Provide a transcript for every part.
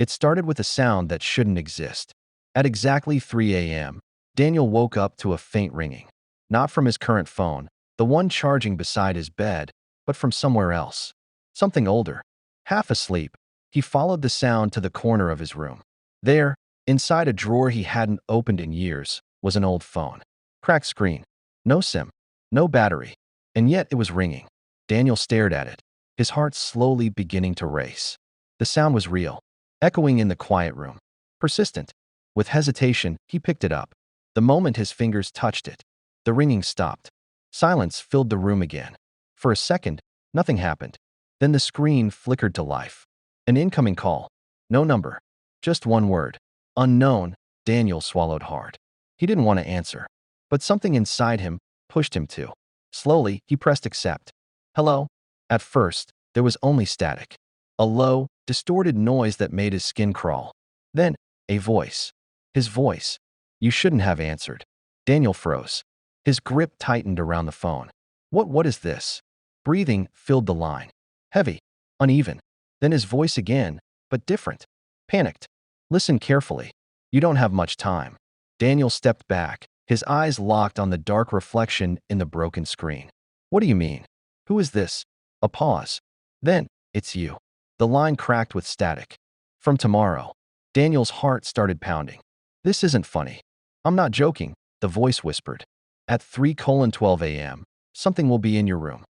It started with a sound that shouldn't exist. At exactly 3 a.m., Daniel woke up to a faint ringing. Not from his current phone, the one charging beside his bed, but from somewhere else. Something older. Half asleep, he followed the sound to the corner of his room. There, inside a drawer he hadn't opened in years, was an old phone. Cracked screen. No SIM. No battery. And yet it was ringing. Daniel stared at it, his heart slowly beginning to race. The sound was real, echoing in the quiet room. Persistent. With hesitation, he picked it up. The moment his fingers touched it, the ringing stopped. Silence filled the room again. For a second, nothing happened. Then the screen flickered to life. An incoming call. No number. Just one word. Unknown. Daniel swallowed hard. He didn't want to answer, but something inside him pushed him to. Slowly, he pressed accept. Hello? At first, there was only static. A low, distorted noise that made his skin crawl. Then, a voice. His voice. You shouldn't have answered. Daniel froze. His grip tightened around the phone. What is this? Breathing filled the line. Heavy. Uneven. Then his voice again, but different. Panicked. Listen carefully. You don't have much time. Daniel stepped back, his eyes locked on the dark reflection in the broken screen. What do you mean? Who is this? A pause. Then, it's you. The line cracked with static. From tomorrow. Daniel's heart started pounding. This isn't funny. I'm not joking, the voice whispered. At 3:12 a.m., something will be in your room.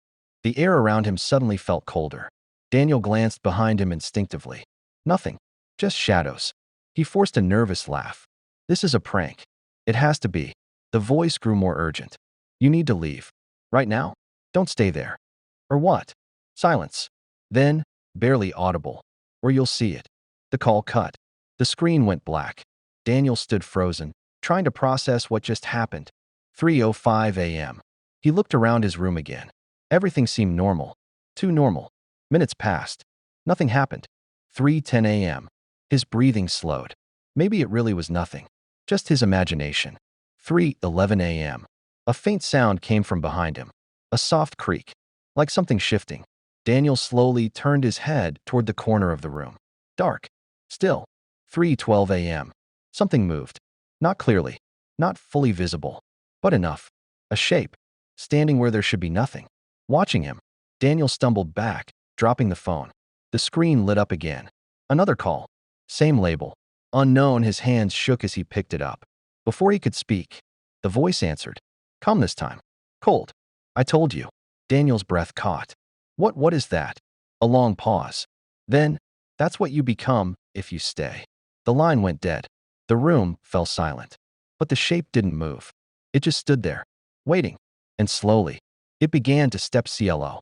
The air around him suddenly felt colder. Daniel glanced behind him instinctively. Nothing. Just shadows. He forced a nervous laugh. This is a prank. It has to be. The voice grew more urgent. You need to leave. Right now? Don't stay there. Or what? Silence. Then, barely audible. Or you'll see it. The call cut. The screen went black. Daniel stood frozen, trying to process what just happened. 3:05 a.m. He looked around his room again. Everything seemed normal. Too normal. Minutes passed. Nothing happened. 3:10 a.m. His breathing slowed. Maybe it really was nothing. Just his imagination. 3:11 a.m. A faint sound came from behind him. A soft creak. Like something shifting. Daniel slowly turned his head toward the corner of the room. Dark. Still. 3:12 a.m. Something moved. Not clearly. Not fully visible. But enough. A shape. Standing where there should be nothing. Watching him. Daniel stumbled back, dropping the phone. The screen lit up again. Another call. Same label. Unknown. His hands shook as he picked it up. Before he could speak, the voice answered. Come this time. Cold. I told you. Daniel's breath caught. What is that? A long pause. Then, that's what you become if you stay. The line went dead. The room fell silent. But the shape didn't move. It just stood there, waiting. And slowly, it began to step CLO.